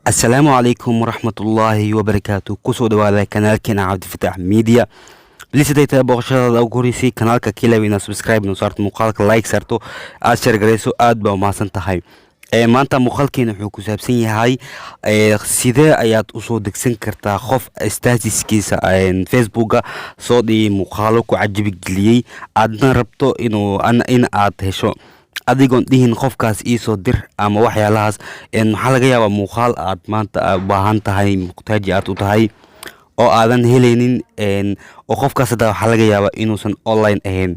السلام عليكم ورحمة الله وبركاته. كسو دوادا كنالكينا عبد الفتاح ميديا. لسه دايتا بوغشada ugu horeysay kanaalka kilawina subscribe no saarto muuqaalka like saarto aad share gareyso aad baa umahadsan tahay. maanta muuqaalkeena wuxuu ku saabsan yahay sidee ayaad u soo degsan kartaa qof statuskiisa facebooka soo dhigay muuqaalo ku cajibi geliyay aadna rabto in aad hesho adigoon dhihin qofkaas ii soo dir ama waxyaalahaas maxaa laga yaabaa muuqaal aad maanta u baahan tahay muqtaaji aad u tahay oo aadan helaynin oo qofkaas hadda waxaa laga yaabaa inuusan online ahayn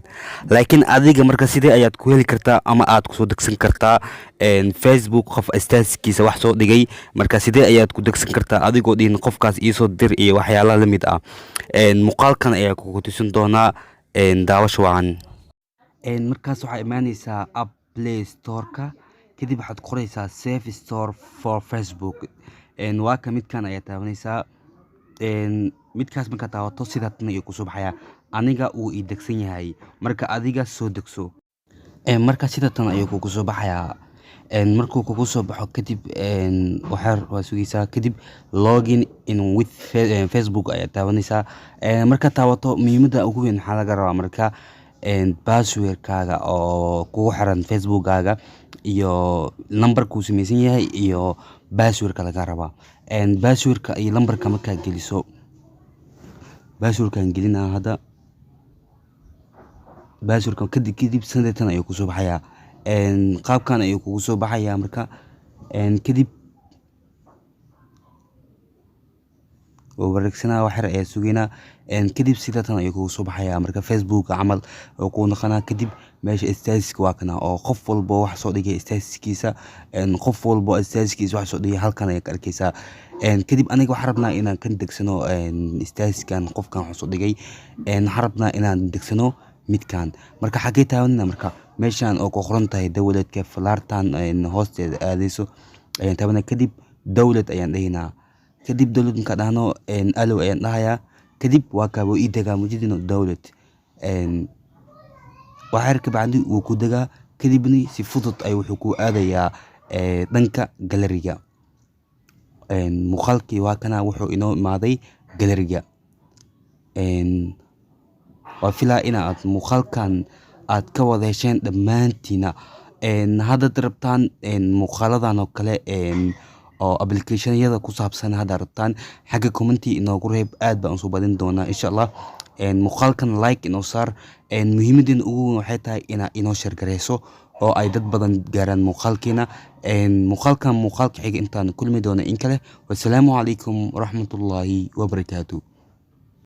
laakiin adiga marka sidee ayaad ku heli kartaa ama aad kusoo degsan kartaa facebook qof statuskiisa wax soo dhigay marka sidee ayaad ku degsan kartaa adigoo dhihin qofkaas ii soo dir iyo waxyaalaha la mid ah muuqaalkan ayaa kugu tusin doonaa daawasho wacan. markaas waxaa imaanaysaa app play storeka kadib waxaad qoraysaa safe store for facebook waa ka midkan ayaa taabanaysaa midkaas markaa taabato sidaatna iyo kusoo baxaya aniga uu ii degsan yahay marka adiga soo degso marka sidaatan ayuu kugu soo baxayaa markuu kugu soo baxo kadib waa sugaysaa kadib login in with facebook ayaa taabanaysaa marka taabato muhiimada ugu weyn waxaa laga rabaa marka passwordkaaga oo kugu xiran facebookkaaga iyo lambarkuu samaysan yahay iyo passwordka laga rabaa passwordka iyo lambarka markaa geliso passwordkan gelinaa hadda passwordka kadib sanadatan ayuu kusoo baxayaa qaabkan ayuu kugu soo baxayaa marka kadib wareegsanaa wax yar ayaa sugaynaa kadib sidatan ayuu kugu soo baxayaa marka facebook camal oo kuu noqonaa kadib meesha statuska waa kana oo qof walbo wax soo dhigay statuskiisa qof walbo statuskiisa wax soo dhigay halkan ayaa ka arkaysaa kadib aniga waxaan rabnaa inaan kan degsano statuskan qofkan wax soo dhigay waxaan rabnaa inaan degsano midkan marka xagee taabanina marka meeshan oo ku qoran tahay dawladka falaartan hoosteeda aadayso ayaan taabana kadib dawlad ayaan dhahaynaa kadib dawlad markaa dhahno alow ayaan dhahayaa kadib waa kaabo ii degaa mujidino dawlad waxyar kabacdi wuu ku degaa kadibni si fudud ay wuxuu ku aadayaa dhanka galeriga muuqaalkii waa kana wuxuu inoo imaaday galeriga waa filaa inaad muuqaalkan aad ka wada hesheen dhammaantiina haddaad rabtaan muuqaaladan oo kale oo applicationyada ku saabsan hadda rabtaan xagga commenti inoogu reeb aad baan usoo badin doonaa insha allah muuqaalkan like inoo saar muhiimadeena ugu weyn waxay tahay inaa inoo share gareyso oo ay dad badan gaaraan muuqaalkeena muuqaalka xiga intaan kulmi doona in kale wassalaamu calaykum waraxmatullaahi wabarakaatu.